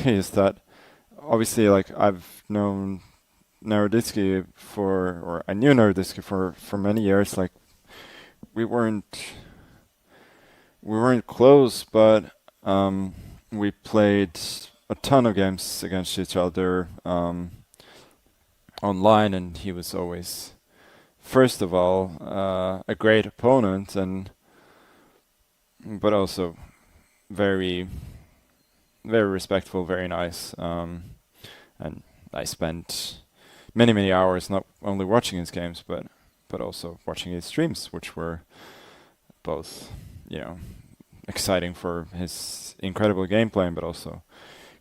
say is that obviously, like, I've known Naroditsky or I knew Naroditsky for many years. Like, we weren't we weren't close, but we played a ton of games against each other online, and he was always, first of all, a great opponent, and but also very, very respectful, very nice. And I spent many hours not only watching his games, but also watching his streams, which were both, you know, exciting for his incredible gameplay, but also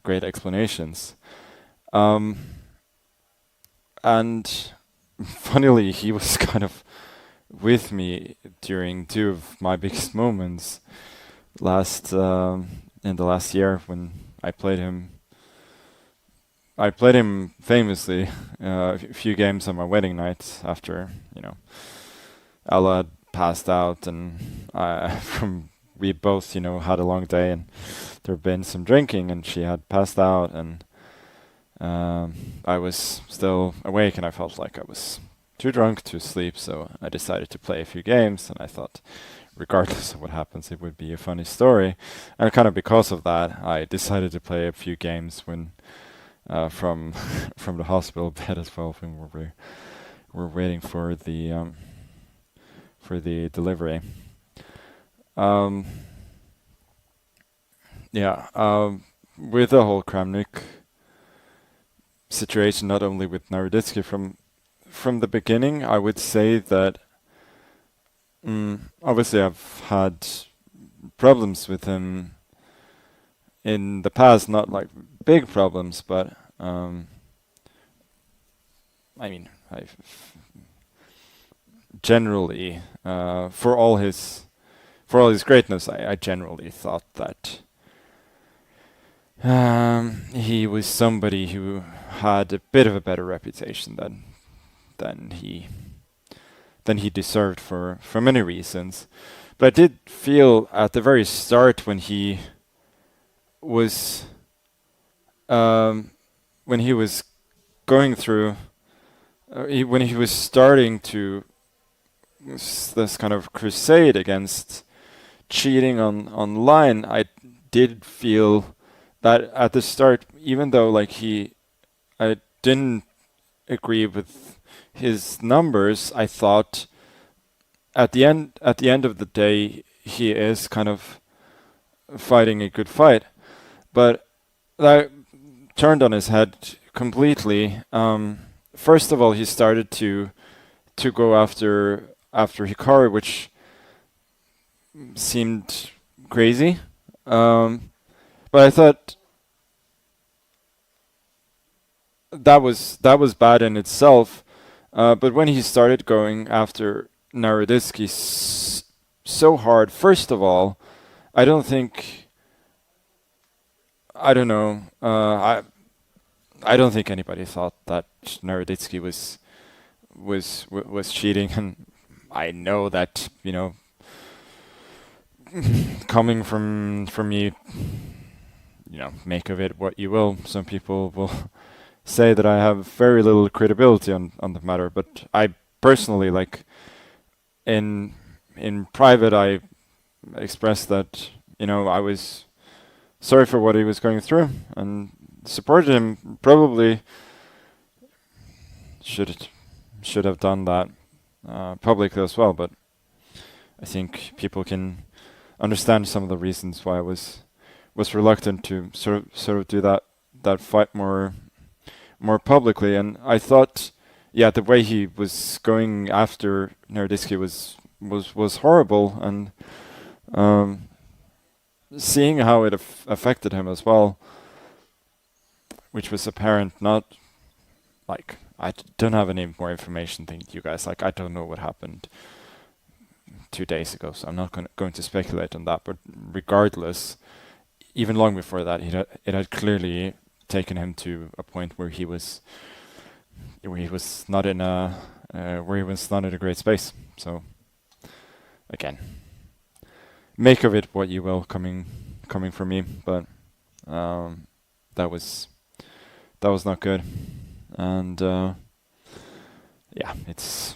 great explanations. Um, and funnily, he was kind of with me during two of my biggest moments last in the last year when I played him. I played him famously a few games on my wedding night after, you know, Ella had passed out, and from we both, you know, had a long day, and there had been some drinking, and she had passed out, and I was still awake, and I felt like I was too drunk to sleep, so I decided to play a few games, and I thought, regardless of what happens, it would be a funny story. And kind of because of that, I decided to play a few games when from from the hospital bed as well, when we were waiting for the delivery. Um, yeah, with the whole Kramnik situation, not only with Naroditsky, from the beginning, I would say that obviously I've had problems with him in the past, not like big problems, but I mean, I've generally, for all his greatness, I generally thought that he was somebody who had a bit of a better reputation than he deserved for many reasons. But I did feel at the very start when he was going through when he was starting to this kind of crusade against cheating online, I did feel that at the start, even though like I didn't agree with his numbers, I thought at the end of the day he is kind of fighting a good fight. But that turned on his head completely. First of all, he started to go after Hikari, which seemed crazy. But I thought that was bad in itself. But when he started going after Naroditsky so hard, first of all, I don't think, I don't know, I don't think anybody thought that Naroditsky was cheating, and I know that, you know, coming from me, you know, make of it what you will. Some people will say that I have very little credibility on the matter, but I personally, like, in private, I expressed that, you know, I was sorry for what he was going through and supported him. Probably should have done that publicly as well, but I think people can understand some of the reasons why I was reluctant to sort of do that fight more publicly. And I thought, yeah, the way he was going after Naroditsky was horrible, and seeing how it affected him as well, which was apparent. Not like I don't have any more information than you guys. Like, I don't know what happened 2 days ago, so I'm not going to speculate on that. But regardless, even long before that, it had clearly taken him to a point where he was not in a great space. So again, make of it what you will, coming from me. But that was not good, and yeah, it's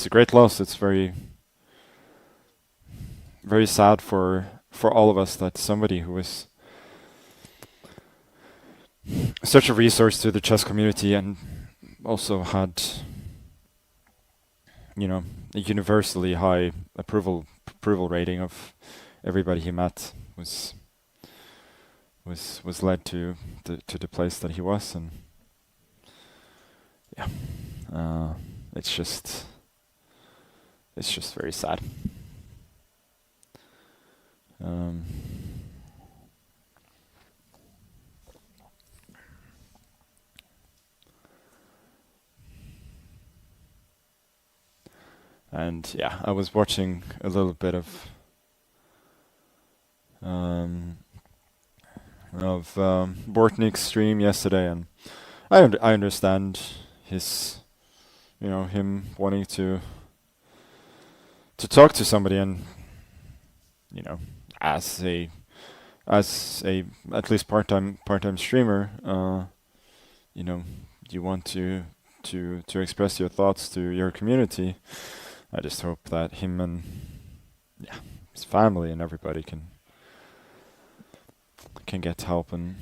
a great loss. It's very sad for all of us that somebody who was such a resource to the chess community and also had, you know, a universally high approval rating of everybody he met was led to the place that he was, and yeah, it's just very sad. And yeah, I was watching a little bit of Bortnik's stream yesterday, and I understand his, him wanting to talk to somebody, and as a at least part-time streamer, you want to express your thoughts to your community. I just hope that him and his family and everybody can get help and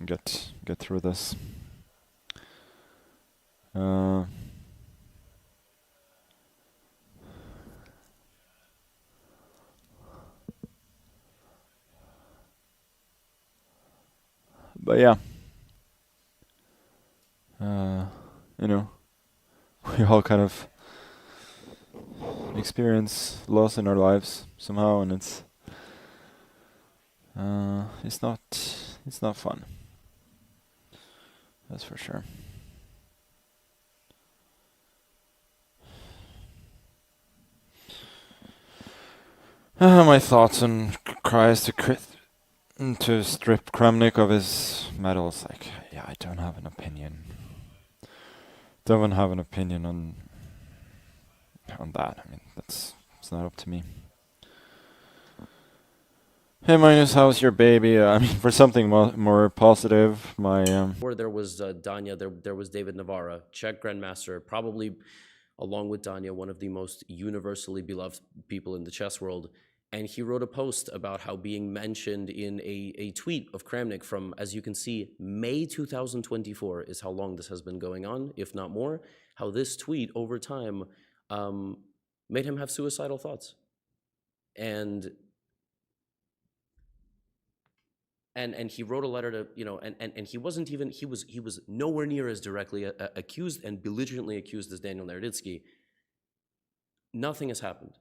get through this. But yeah, we all kind of experience loss in our lives somehow, and it's not fun. That's for sure. My thoughts on cries to strip Kramnik of his medals. Like, yeah, I don't have an opinion. Don't have an opinion on that. I mean, it's not up to me. Hey Magnus, how's your baby? I mean, for something more positive, Where there was Danya, there was David Navarra, Czech grandmaster, probably along with Danya, one of the most universally beloved people in the chess world. And he wrote a post about how being mentioned in a tweet of Kramnik from, as you can see, May 2024 is how long this has been going on, if not more, how this tweet over time made him have suicidal thoughts. And he wrote a letter to, and he wasn't even, he was nowhere near as directly accused and belligerently accused as Daniel Naroditsky. Nothing has happened.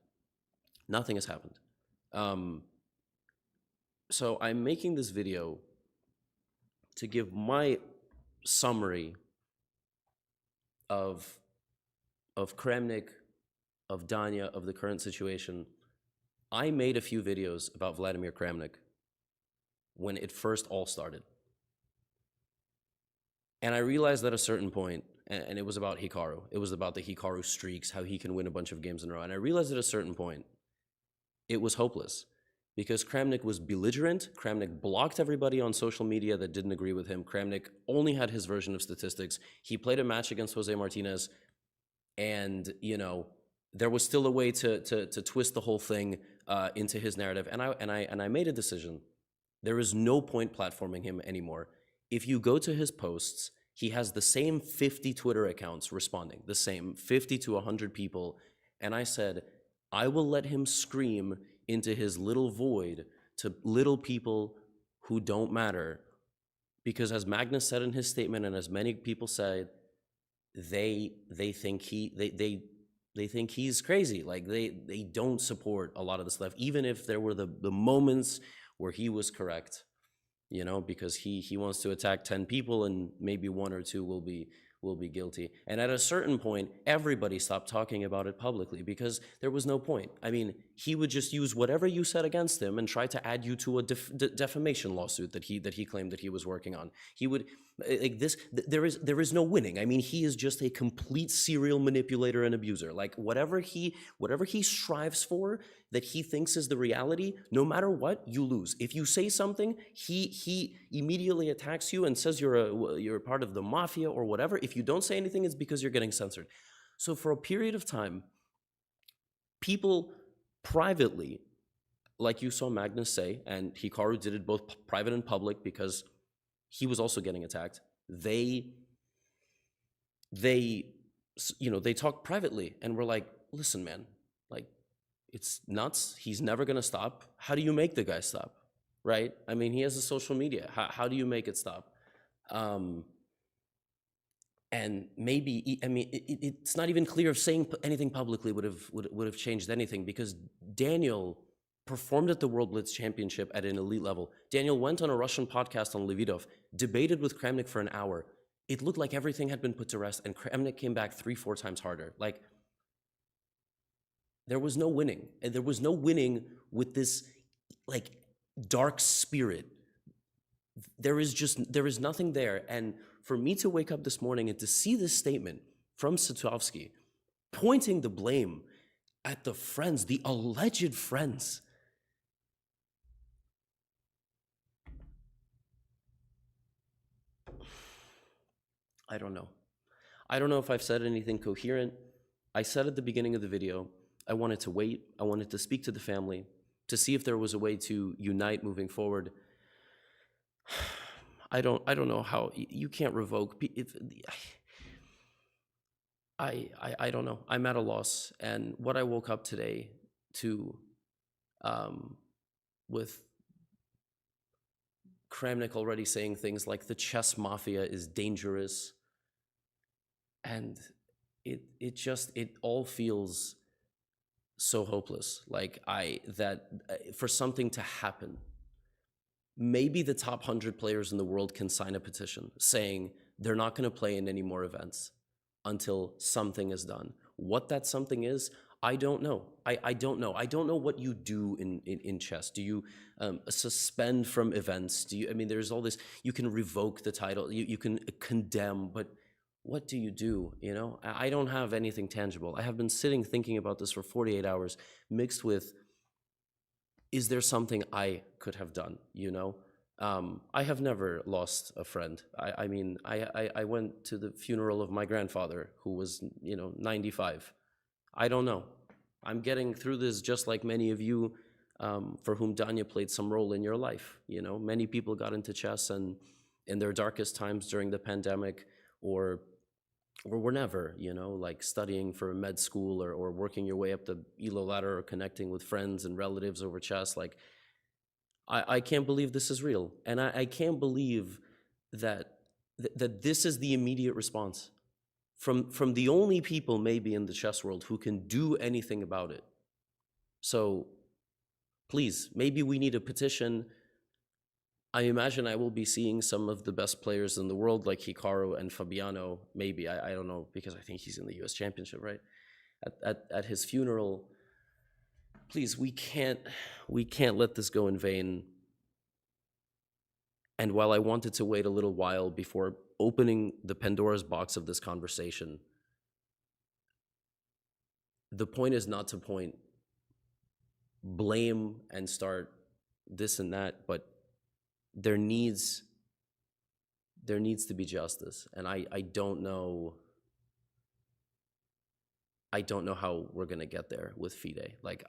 Nothing has happened. So I'm making this video to give my summary of Kramnik, of Danya, of the current situation. I made a few videos about Vladimir Kramnik when it first all started. And I realized at a certain point, and it was about Hikaru. It was about the Hikaru streaks, how he can win a bunch of games in a row. And I realized at a certain point, it was hopeless because Kramnik was belligerent. Kramnik blocked everybody on social media that didn't agree with him. Kramnik only had his version of statistics. He played a match against Jose Martinez, and there was still a way to twist the whole thing into his narrative. And I made a decision. There is no point platforming him anymore. If you go to his posts, he has the same 50 Twitter accounts responding, the same 50 to 100 people. And I said, I will let him scream into his little void to little people who don't matter. Because as Magnus said in his statement, and as many people said, they think they think he's crazy. Like they don't support a lot of the stuff, even if there were the moments where he was correct, because he wants to attack 10 people and maybe one or two will be guilty. And at a certain point, everybody stopped talking about it publicly because there was no point. I mean, he would just use whatever you said against him and try to add you to a defamation lawsuit that he claimed that he was working on. He would like this. There is no winning. I mean, he is just a complete serial manipulator and abuser. Like whatever he strives for, that he thinks is the reality, no matter what, you lose. If you say something, he immediately attacks you and says you're a part of the mafia or whatever. If you don't say anything, it's because you're getting censored. So for a period of time, people privately, like you saw Magnus say, and Hikaru did it both private and public because he was also getting attacked. They talk privately and were like, listen, man, like, it's nuts. He's never going to stop. How do you make the guy stop? Right? I mean, he has a social media. How do you make it stop? And maybe, I mean, it's not even clear if saying anything publicly would have changed anything, because Daniel performed at the World Blitz Championship at an elite level. Daniel went on a Russian podcast on Levitov, debated with Kramnik for an hour. It looked like everything had been put to rest, and Kramnik came back 3-4 times harder. Like, there was no winning. And there was no winning with this, like, dark spirit. There is nothing there. And for me to wake up this morning and to see this statement from Satovsky pointing the blame at the friends, the alleged friends. I don't know. I don't know if I've said anything coherent. I said at the beginning of the video, I wanted to wait. I wanted to speak to the family to see if there was a way to unite moving forward. I don't know how you can't revoke. I don't know. I'm at a loss. And what I woke up today to, with Kramnik already saying things like the chess mafia is dangerous, and it all feels so hopeless. Like for something to happen. Maybe the top 100 players in the world can sign a petition saying they're not going to play in any more events until something is done. What that something is, I don't know. I don't know. I don't know what you do in chess. Do you suspend from events? I mean, there's all this, you can revoke the title, you can condemn, but what do you do? You know, I don't have anything tangible. I have been sitting thinking about this for 48 hours, mixed with, is there something I could have done? You know, I have never lost a friend. I mean, I went to the funeral of my grandfather, who was, 95. I don't know. I'm getting through this just like many of you, for whom Danya played some role in your life. You know, many people got into chess and in their darkest times during the pandemic, or were never, like studying for med school or working your way up the ELO ladder or connecting with friends and relatives over chess. Like, I can't believe this is real. And I can't believe that this is the immediate response from the only people maybe in the chess world who can do anything about it. So please, maybe we need a petition. I imagine I will be seeing some of the best players in the world, like Hikaru and Fabiano, maybe, I don't know, because I think he's in the US Championship, right? At his funeral. Please, we can't let this go in vain. And while I wanted to wait a little while before opening the Pandora's box of this conversation, the point is not to point blame and start this and that, but there needs to be justice. And I don't know how we're gonna get there with FIDE. Like,